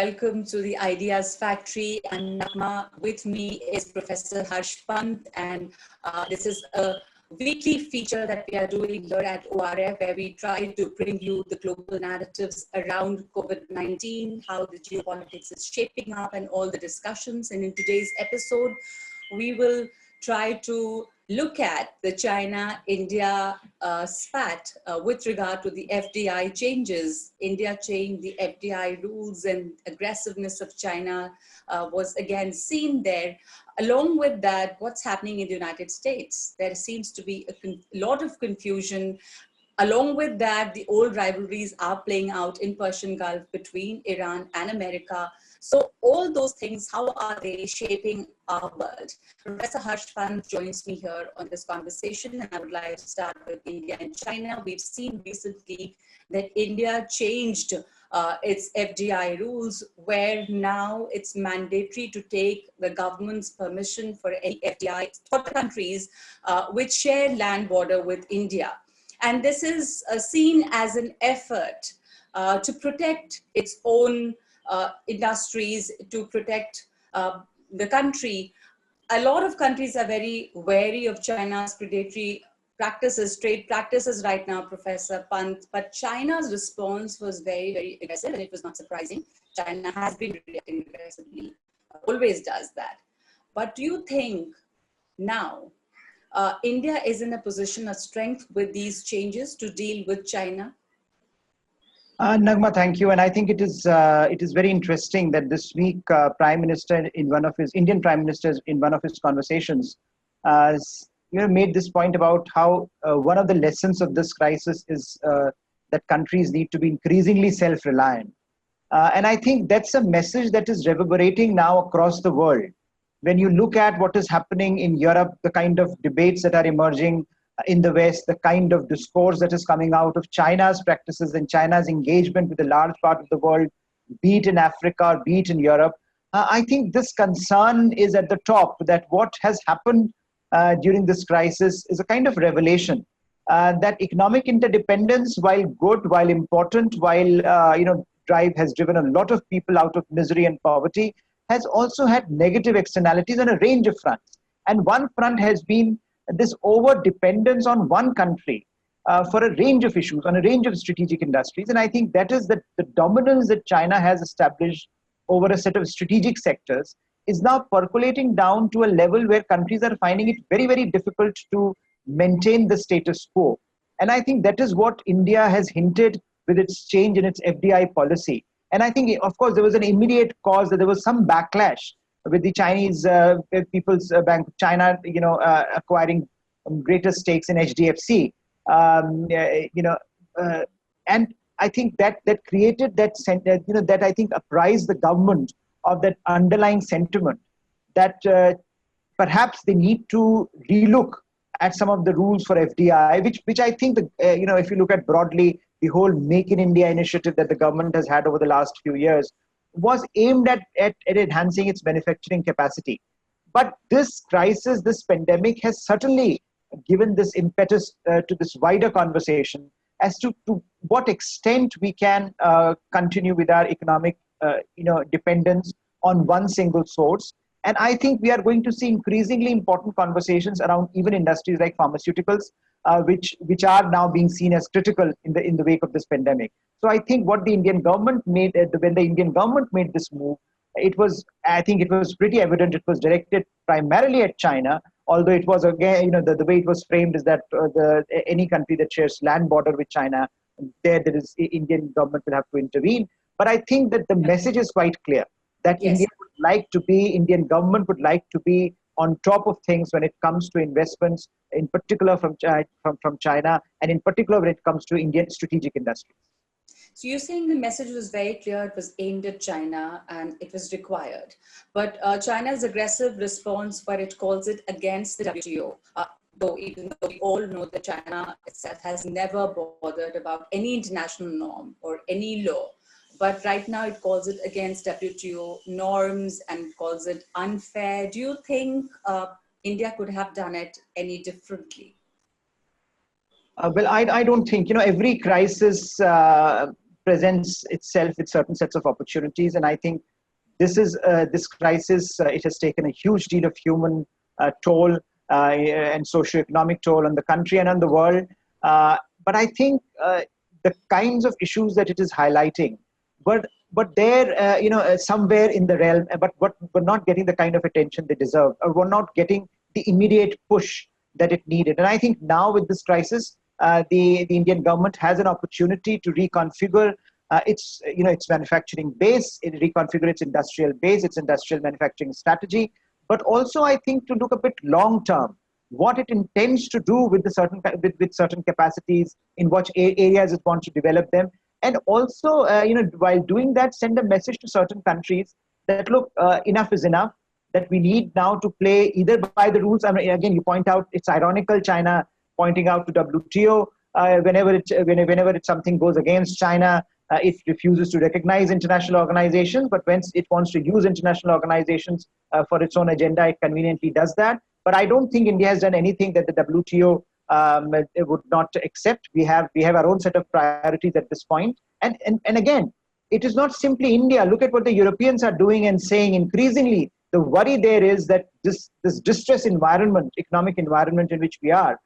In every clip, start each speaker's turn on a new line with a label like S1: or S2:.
S1: welcome to the Ideas Factory. I'm Nagma. With me is Professor Harsh Pant, and this is a weekly feature that we are doing here at ORF, where we try to bring you the global narratives around COVID-19, how the geopolitics is shaping up, and all the discussions. And in today's episode, we will try to look at the China-India spat with regard to the FDI changes. India changed the FDI rules, and aggressiveness of China was again seen there. Along with that, what's happening in the United States? There seems to be a lot of confusion. Along with that, the old rivalries are playing out in Persian Gulf between Iran and America. So all those things, how are they shaping our world? Professor Harsh Pant joins me here on this conversation, and I would like to start with India and China. We've seen recently that India changed its FDI rules, where now it's mandatory to take the government's permission for any FDI for countries which share land border with India. And this is seen as an effort to protect its own industries, to protect the country. A lot of countries are very wary of China's predatory practices, trade practices right now, Professor Pant, but China's response was very, very aggressive, and it was not surprising. China has been reacting aggressively, always does that. But do you think now India is in a position of strength with these changes to deal with China?
S2: Nagma, thank you. And I think it is very interesting that this week, Prime Minister in one of his Indian Prime Ministers in one of his conversations, made this point about how one of the lessons of this crisis is that countries need to be increasingly self-reliant. And I think that's a message that is reverberating now across the world. When you look at what is happening in Europe, the kind of debates that are emerging in the West, the kind of discourse that is coming out of China's practices and China's engagement with a large part of the world, be it in Africa, be it in Europe, I think this concern is at the top, that what has happened during this crisis is a kind of revelation that economic interdependence, while good, while important, while has driven a lot of people out of misery and poverty, has also had negative externalities on a range of fronts. And one front has been this over-dependence on one country for a range of issues, on a range of strategic industries. And I think that is the dominance that China has established over a set of strategic sectors is now percolating down to a level where countries are finding it very, very difficult to maintain the status quo. And I think that is what India has hinted with its change in its FDI policy. And I think, of course, there was an immediate cause that there was some backlash with the Chinese People's Bank of China, acquiring greater stakes in HDFC, and I think that created that that I think apprised the government of that underlying sentiment that perhaps they need to relook at some of the rules for FDI, which I think if you look at broadly the whole Make in India initiative that the government has had over the last few years, was aimed at enhancing its manufacturing capacity. But this crisis, this pandemic has certainly given this impetus to this wider conversation as to what extent we can continue with our economic dependence on one single source. And I think we are going to see increasingly important conversations around even industries like pharmaceuticals, which are now being seen as critical in the wake of this pandemic. So I think what the Indian government made, when the Indian government made this move, I think it was pretty evident it was directed primarily at China, although it was again, the way it was framed is that any country that shares land border with China, there is Indian government will have to intervene. But I think that the message is quite clear that
S1: yes.
S2: Indian government would like to be on top of things when it comes to investments, in particular from China, and in particular when it comes to Indian strategic industries.
S1: So you're saying the message was very clear, it was aimed at China and it was required. But China's aggressive response, where it calls it against the WTO, even though we all know that China itself has never bothered about any international norm or any law. But right now it calls it against WTO norms and calls it unfair. Do you think India could have done it any differently?
S2: Well, I don't think, every crisis presents itself with certain sets of opportunities. And I think this crisis, it has taken a huge deal of human toll and socioeconomic toll on the country and on the world. But I think the kinds of issues that it is highlighting, but they're somewhere in the realm, but we're not getting the kind of attention they deserve, or we're not getting the immediate push that it needed. And I think now with this crisis, the Indian government has an opportunity to reconfigure its manufacturing base, reconfigure its industrial base, its industrial manufacturing strategy, but also I think to look a bit long term, what it intends to do with certain capacities, in what areas it wants to develop them, and also while doing that, send a message to certain countries that look, enough is enough, that we need now to play either by the rules. I mean, again, you point out, it's ironical, China pointing out to WTO whenever something goes against China, it refuses to recognize international organizations, but when it wants to use international organizations for its own agenda, it conveniently does that. But I don't think India has done anything that the WTO would not accept. We have our own set of priorities at this point. And again, it is not simply India. Look at what the Europeans are doing and saying. Increasingly, the worry there is that this distress environment, economic environment in which we are,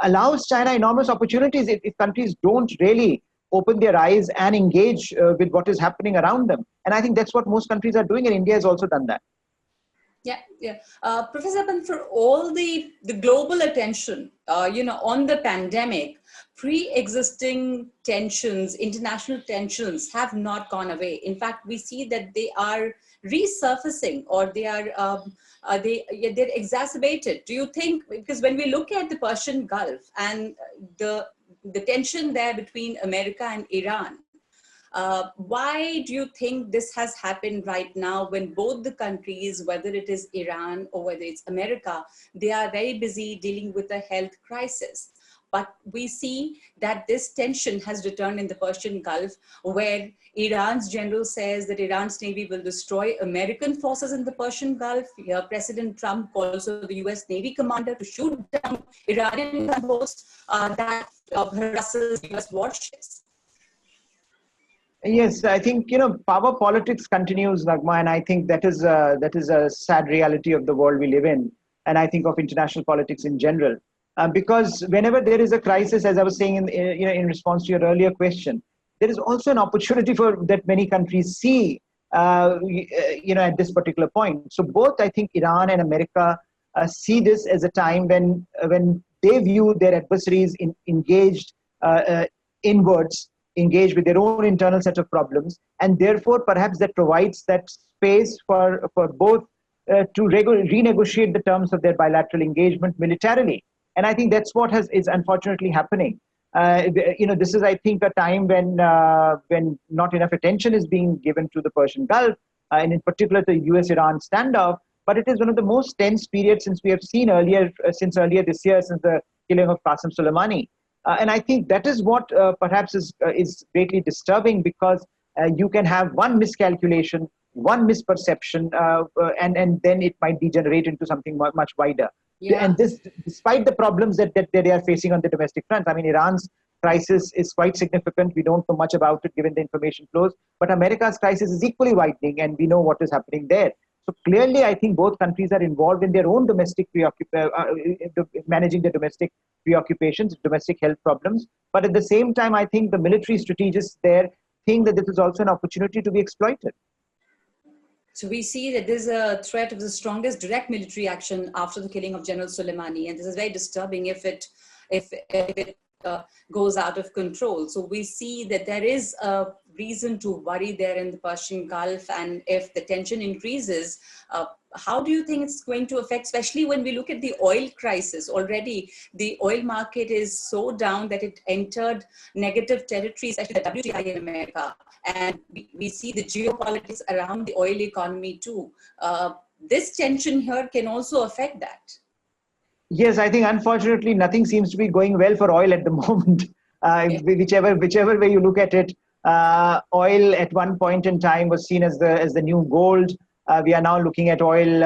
S2: allows China enormous opportunities if countries don't really open their eyes and engage with what is happening around them. And I think that's what most countries are doing, and India has also done that.
S1: Yeah. Professor Pant, for all the global attention, on the pandemic, pre-existing tensions, international tensions have not gone away. In fact, we see that they are resurfacing, or they're exacerbated. Do you think, because when we look at the Persian Gulf and the tension there between America and Iran, why do you think this has happened right now when both the countries, whether it is Iran or whether it's America, they are very busy dealing with a health crisis? But we see that this tension has returned in the Persian Gulf, where Iran's general says that Iran's Navy will destroy American forces in the Persian Gulf. Here, President Trump calls for the US Navy commander to shoot down Iranian gunboats that harasses US warships.
S2: Yes, I think, power politics continues, Nagma, and I think that is a sad reality of the world we live in, and I think of international politics in general. Because whenever there is a crisis, as I was saying in response to your earlier question, there is also an opportunity for that many countries see, at this particular point. So both, I think, Iran and America see this as a time when they view their adversaries engaged inwards, engaged with their own internal set of problems, and therefore perhaps that provides that space for both to renegotiate the terms of their bilateral engagement militarily. And I think that's what is unfortunately happening. This is, I think, a time when not enough attention is being given to the Persian Gulf, and in particular the US-Iran standoff. But it is one of the most tense periods since we have seen earlier this year, since the killing of Qasem Soleimani. And I think that is what perhaps is greatly disturbing, because you can have one miscalculation, one misperception, and then it might degenerate into something much wider. Yeah. And this, despite the problems that they are facing on the domestic front. I mean, Iran's crisis is quite significant. We don't know much about it given the information flows. But America's crisis is equally widening, and we know what is happening there. So clearly, I think both countries are involved in their own domestic managing the domestic preoccupations, domestic health problems. But at the same time, I think the military strategists there think that this is also an opportunity to be exploited.
S1: So we see that there's a threat of the strongest direct military action after the killing of General Soleimani, and this is very disturbing if it goes out of control. So we see that there is a reason to worry there in the Persian Gulf, and if the tension increases, how do you think it's going to affect, especially when we look at the oil crisis? Already the oil market is so down that it entered negative territory, especially the WTI in America. And we see the geopolitics around the oil economy too. This tension here can also affect that.
S2: Yes, I think unfortunately nothing seems to be going well for oil at the moment. Whichever way you look at it, oil at one point in time was seen as the new gold. We are now looking at oil.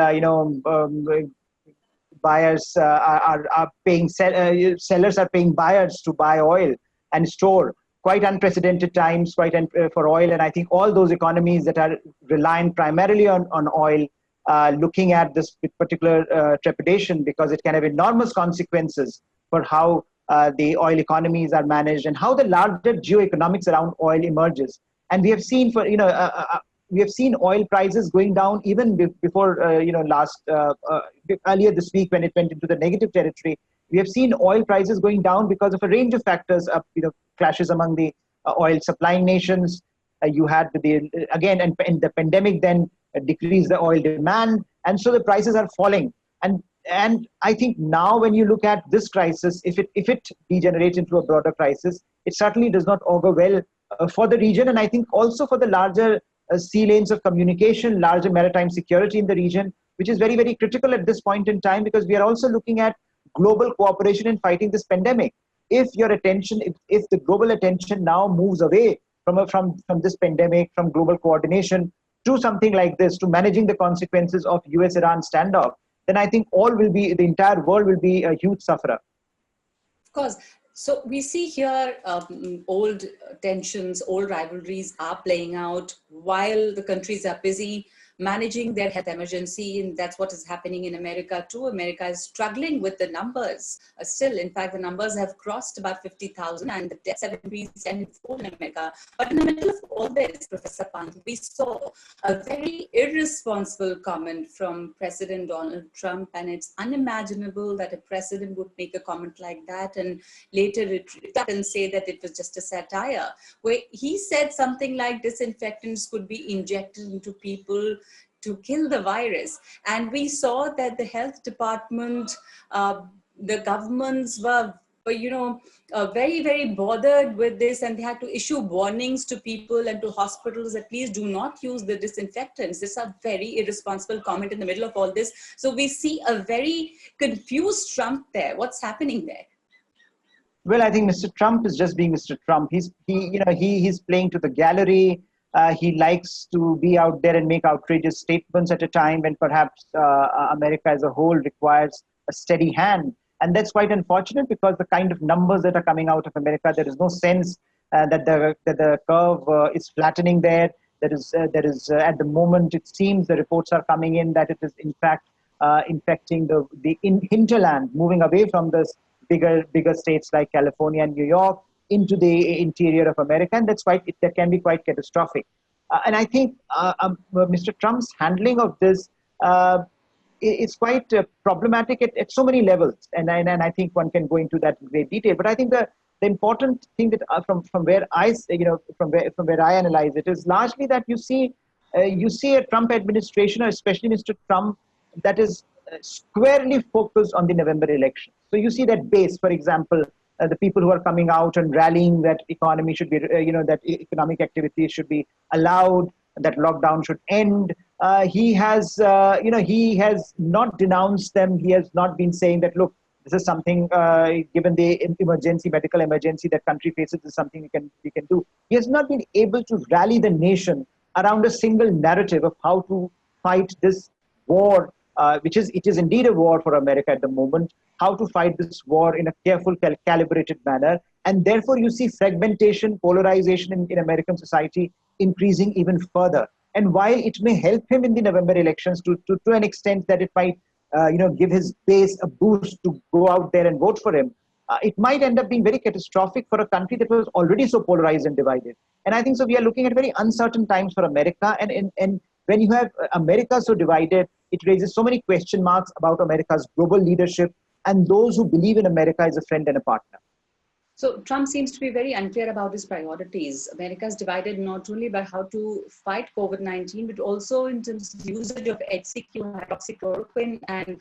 S2: Buyers are paying sellers are paying buyers to buy oil and store. quite unprecedented times, for oil. And I think all those economies that are reliant primarily on oil, looking at this with particular trepidation, because it can have enormous consequences for how the oil economies are managed and how the larger geoeconomics around oil emerges. And we have seen we have seen oil prices going down even before earlier this week when it went into the negative territory. We have seen oil prices going down because of a range of factors, clashes among the oil supplying nations. You had and the pandemic then decreased the oil demand, and so the prices are falling. And I think now when you look at this crisis, if it degenerates into a broader crisis, it certainly does not augur well for the region, and I think also for the larger sea lanes of communication, larger maritime security in the region, which is very, very critical at this point in time, because we are also looking at global cooperation in fighting this pandemic. If the global attention now moves away from this pandemic, from global coordination to something like this, to managing the consequences of US-Iran standoff, then I think the entire world will be a huge sufferer.
S1: Of course. So we see here old tensions, old rivalries are playing out while the countries are busy managing their health emergency, and that's what is happening in America too. America is struggling with the numbers still. In fact, the numbers have crossed about 50,000 and the deaths have increased tenfold in America. But in the middle of all this, Professor Pant, we saw a very irresponsible comment from President Donald Trump, and it's unimaginable that a president would make a comment like that and later retract and say that it was just a satire, where he said something like disinfectants could be injected into people to kill the virus. And we saw that the health department, the governments were very, very bothered with this, and they had to issue warnings to people and to hospitals that please do not use the disinfectants. This is a very irresponsible comment in the middle of all this. So we see a very confused Trump there. What's happening there?
S2: Well, I think Mr. Trump is just being Mr. Trump. He's playing to the gallery. He likes to be out there and make outrageous statements at a time when perhaps America as a whole requires a steady hand. And that's quite unfortunate, because the kind of numbers that are coming out of America, there is no sense that the curve is flattening there. There is at the moment, it seems the reports are coming in that it is in fact infecting the hinterland, moving away from the bigger states like California and New York into the interior of America, and that can be quite catastrophic. And I think Mr. Trump's handling of this is quite problematic at so many levels, and I think one can go into that in great detail. But I think the important thing that from where I analyze it is largely that you see a Trump administration, or especially Mr. Trump, that is squarely focused on the November election. So you see that base, for example. The people who are coming out and rallying that economy should be, that economic activity should be allowed, that lockdown should end. He has not denounced them. He has not been saying that, look, this is something, given the medical emergency that country faces, this is something we can do. He has not been able to rally the nation around a single narrative of how to fight this war, it is indeed a war for America at the moment, how to fight this war in a careful, calibrated manner. And therefore, you see fragmentation, polarization in American society increasing even further. And while it may help him in the November elections to an extent that it might give his base a boost to go out there and vote for him, it might end up being very catastrophic for a country that was already so polarized and divided. And I think so we are looking at very uncertain times for America. And when you have America so divided, it raises so many question marks about America's global leadership and those who believe in America as a friend and a partner.
S1: So Trump seems to be very unclear about his priorities. America is divided not only by how to fight COVID-19, but also in terms of usage of HCQ, hydroxychloroquine, and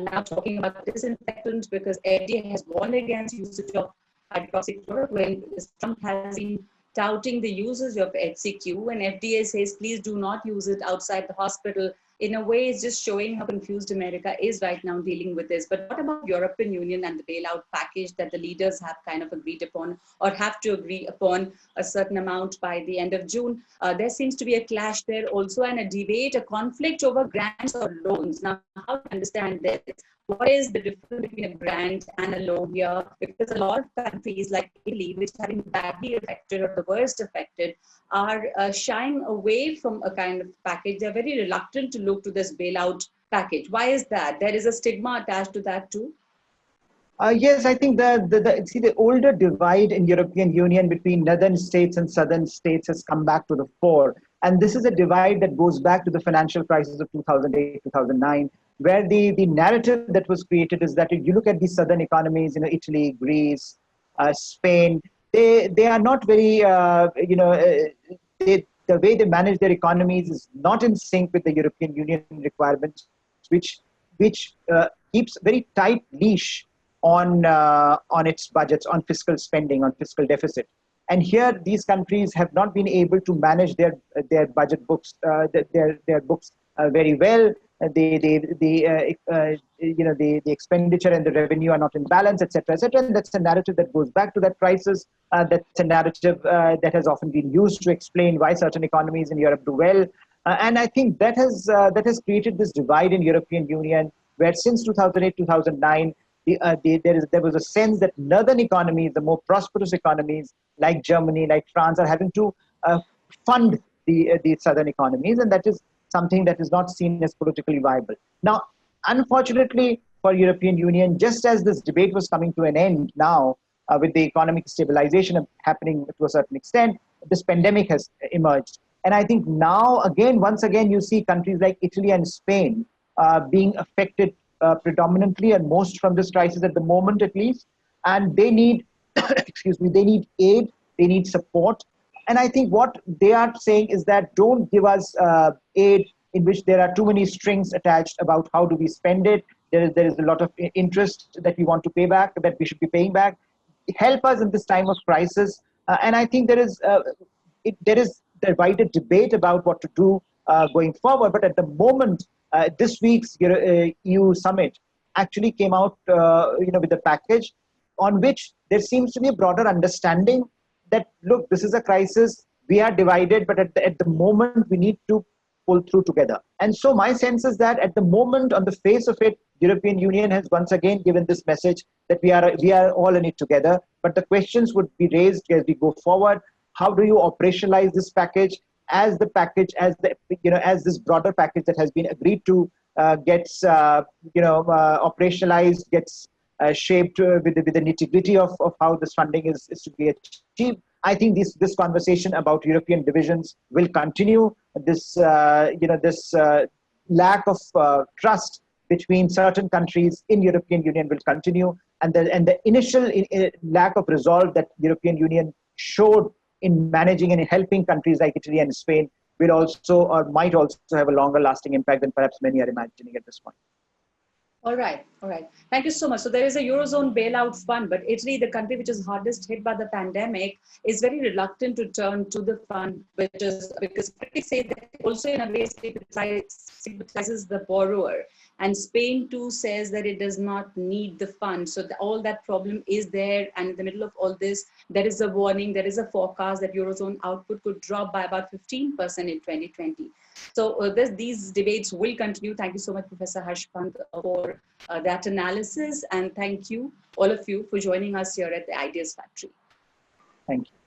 S1: now talking about disinfectants, because FDA has warned against usage of hydroxychloroquine. Trump has been touting the usage of HCQ, and FDA says, please do not use it outside the hospital. In a way, it's just showing how confused America is right now dealing with this. But what about European Union and the bailout package that the leaders have kind of agreed upon, or have to agree upon a certain amount by the end of June? There seems to be a clash there also, and a debate, a conflict over grants or loans. Now, how to understand this? what is the difference between a grant and a loan here? Because a lot of countries like Italy, which have been badly affected or the worst affected, are shying away from a kind of package. They're very reluctant to look to this bailout package. Why is that? There is a stigma attached to that too.
S2: Yes, I think the older divide in European Union between northern states and southern states has come back to the fore. And this is a divide that goes back to the financial crisis of 2008, 2009, where the narrative that was created is that if you look at these southern economies, Italy, Greece, Spain, they are not very, the way they manage their economies is not in sync with the European Union requirements, which keeps very tight leash on its budgets, on fiscal spending, on fiscal deficit. And here, these countries have not been able to manage their budget books, their books very well. The expenditure and the revenue are not in balance, etc., etc. And that's a narrative that goes back to that crisis. That's a narrative that has often been used to explain why certain economies in Europe do well. And I think that has created this divide in European Union, where since 2008, 2009, there was a sense that northern economies, the more prosperous economies like Germany, like France, are having to fund the southern economies, and that is something that is not seen as politically viable. Now, unfortunately for European Union, just as this debate was coming to an end now, with the economic stabilization happening to a certain extent, this pandemic has emerged. And I think now, once again, you see countries like Italy and Spain being affected predominantly and most from this crisis at the moment, at least. And they need, they need aid, they need support. And I think what they are saying is that don't give us aid in which there are too many strings attached about how do we spend it. There is a lot of interest that we want to pay back, that we should be paying back. Help us in this time of crisis. And I think there is divided debate about what to do going forward. But at the moment, this week's EU summit actually came out with a package on which there seems to be a broader understanding that, look, this is a crisis, we are divided, but at the moment we need to pull through together. And so my sense is that at the moment, on the face of it, European Union has once again given this message that we are all in it together. But the questions would be raised as we go forward. How do you operationalize this package as this broader package that has been agreed to gets operationalized, gets shaped with the nitty-gritty of how this funding is to be achieved? I think this conversation about European divisions will continue. This lack of trust between certain countries in European Union will continue, and the initial lack of resolve that European Union showed in managing and in helping countries like Italy and Spain will also, or might also, have a longer lasting impact than perhaps many are imagining at this point.
S1: All right. Thank you so much. So there is a Eurozone bailout fund, but Italy, the country which is hardest hit by the pandemic, is very reluctant to turn to the fund, because critics say that also in a way stigmatizes the borrower. And Spain too says that it does not need the fund. So all that problem is there. And in the middle of all this, there is a warning, there is a forecast that Eurozone output could drop by about 15% in 2020. So these debates will continue. Thank you so much, Professor Harsh Pant, for that analysis. And thank you, all of you, for joining us here at the Ideas Factory.
S2: Thank you.